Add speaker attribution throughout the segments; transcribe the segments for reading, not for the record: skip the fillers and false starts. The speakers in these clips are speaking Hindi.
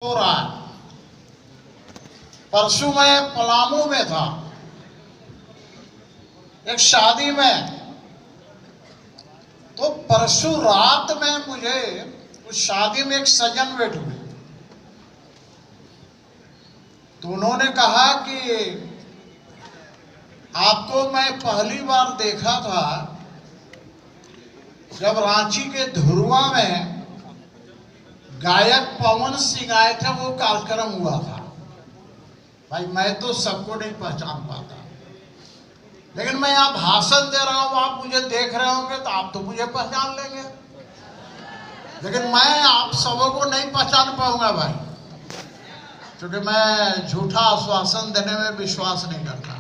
Speaker 1: हो रहा है। परसों मैं पलामू में था एक शादी में, तो परसों रात में मुझे उस शादी में एक सज्जन बैठे हुए, तो उन्होंने कहा कि आपको मैं पहली बार देखा था जब रांची के धुरुआ में गायक पवन सिंह आए थे, वो कार्यक्रम हुआ था। भाई मैं तो सबको नहीं पहचान पाता, लेकिन मैं यहाँ भाषण दे रहा हूँ, आप मुझे देख रहे होंगे तो आप तो मुझे पहचान लेंगे, लेकिन मैं आप सबों को नहीं पहचान पाऊंगा भाई, क्योंकि मैं झूठा आश्वासन देने में विश्वास नहीं करता।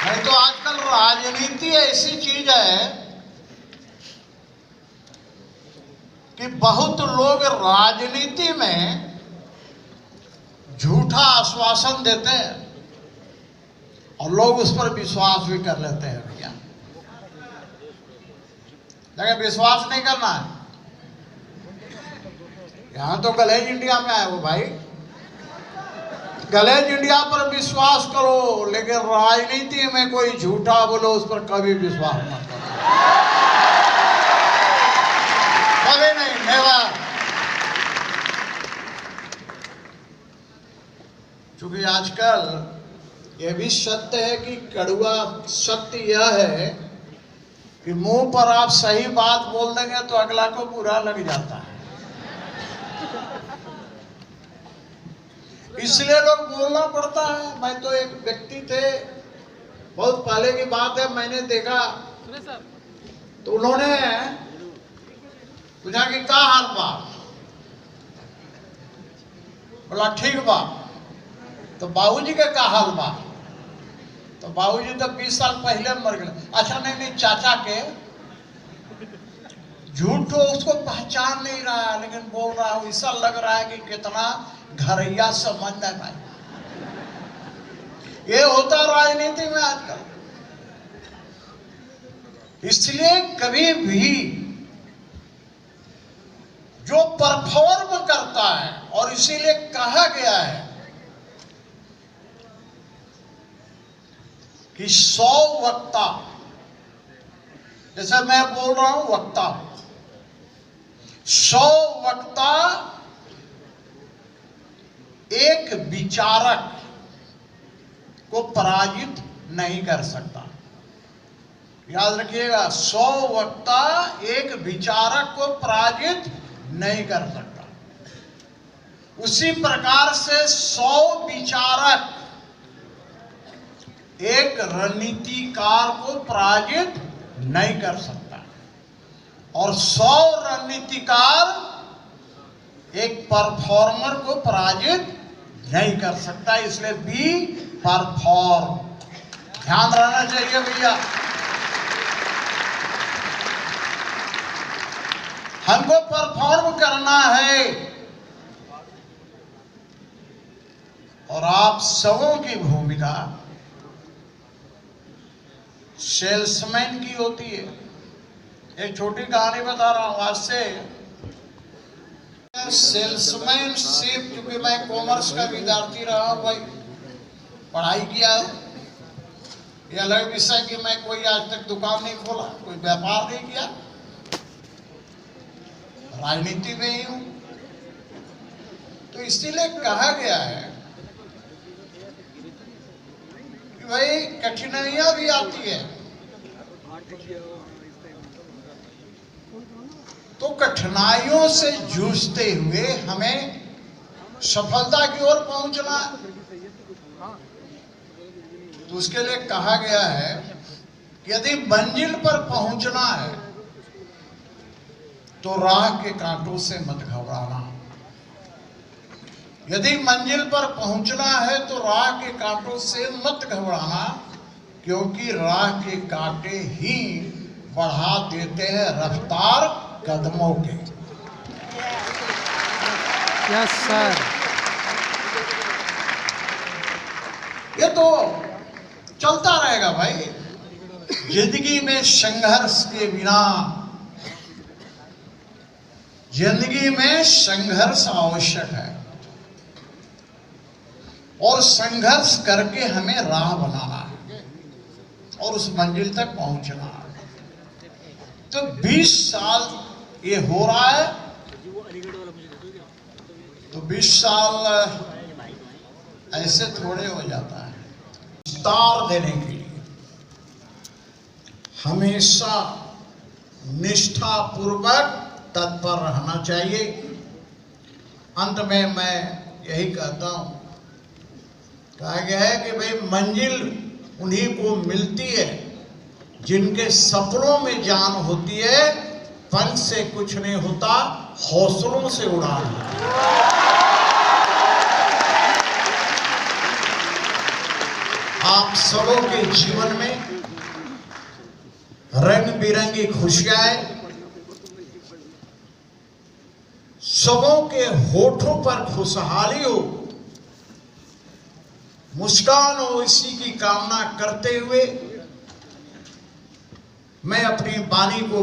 Speaker 1: नहीं तो आजकल राजनीति ऐसी चीज है कि बहुत लोग राजनीति में झूठा आश्वासन देते हैं और लोग उस पर विश्वास भी कर लेते हैं भैया, लेकिन विश्वास नहीं करना है। यहां तो गलेज इंडिया में आए हो भाई, गलेज इंडिया पर विश्वास करो, लेकिन राजनीति में कोई झूठा बोलो उस पर कभी विश्वास मत करो, कभी नहीं, नेवर। क्योंकि आजकल यह भी सत्य है कि कड़वा सत्य यह है कि मुंह पर आप सही बात बोल देंगे तो अगला को बुरा लग जाता है, इसलिए लोग बोलना पड़ता है। मैं तो एक व्यक्ति थे, बहुत पहले की बात है, मैंने देखा तो उन्होंने पूछा कि का हाल बा, बोला ठीक बा। तो बाबूजी के का हाल बा, तो बाबूजी तो 20 साल पहले मर गए। अच्छा नहीं, चाचा के। झूठ तो उसको पहचान नहीं रहा, लेकिन बोल रहा है, ऐसा लग रहा है कि कितना घरैया संबंध है भाई। ये होता राजनीति में आजकल। इसलिए कभी भी जो परफॉर्म करता है, और इसीलिए कहा गया है कि 100 वक्ता, जैसे मैं बोल रहा हूं वक्ता, 100 वक्ता एक विचारक को पराजित नहीं कर सकता। याद रखिएगा, 100 वक्ता एक विचारक को पराजित नहीं कर सकता। उसी प्रकार से 100 विचारक एक रणनीतिकार को पराजित नहीं कर सकता, और 100 रणनीतिकार एक परफॉर्मर को पराजित नहीं कर सकता। इसलिए बी परफॉर्म, ध्यान रहना चाहिए भैया। हमको परफॉर्म करना है, और आप सबों की भूमिका सेल्समैन की होती है। एक छोटी कहानी बता रहा हूं आज से। सेल्समैनशिप, क्योंकि मैं कॉमर्स का विद्यार्थी रहा हूं भाई, पढ़ाई किया, यह अलग विषय कि मैं कोई आज तक दुकान नहीं खोला, कोई व्यापार नहीं किया, राजनीति में ही हूं। तो इसीलिए कहा गया है कि भाई कठिनाइयां भी आती है, तो कठिनाइयों से जूझते हुए हमें सफलता की ओर पहुंचना है। तो उसके लिए कहा गया है कि यदि मंजिल पर पहुंचना है तो राह के कांटों से मत घबराना। यदि मंजिल पर पहुंचना है तो राह के कांटों से मत घबराना, क्योंकि राह के कांटे ही बढ़ा देते हैं रफ्तार कदमों के।
Speaker 2: Yes sir.
Speaker 1: ये तो चलता रहेगा भाई, जिंदगी में संघर्ष के बिना जिंदगी में संघर्ष आवश्यक है और संघर्ष करके हमें राह बनाना है और उस मंजिल तक पहुंचना है। तो 20 साल ये हो रहा है, तो 20 साल ऐसे थोड़े हो जाता है। विस्तार देने के लिए हमेशा निष्ठापूर्वक तत्पर रहना चाहिए। अंत में मैं यही कहता हूं, कहा गया है कि भाई मंजिल उन्हीं को मिलती है जिनके सपनों में जान होती है। पंख से कुछ नहीं होता, हौसलों से उड़ान होती है। आप सबों के जीवन में रंग बिरंगी खुशियां, सबों के होठों पर खुशहाली हो, मुस्कान हो, इसी की कामना करते हुए मैं अपनी वाणी को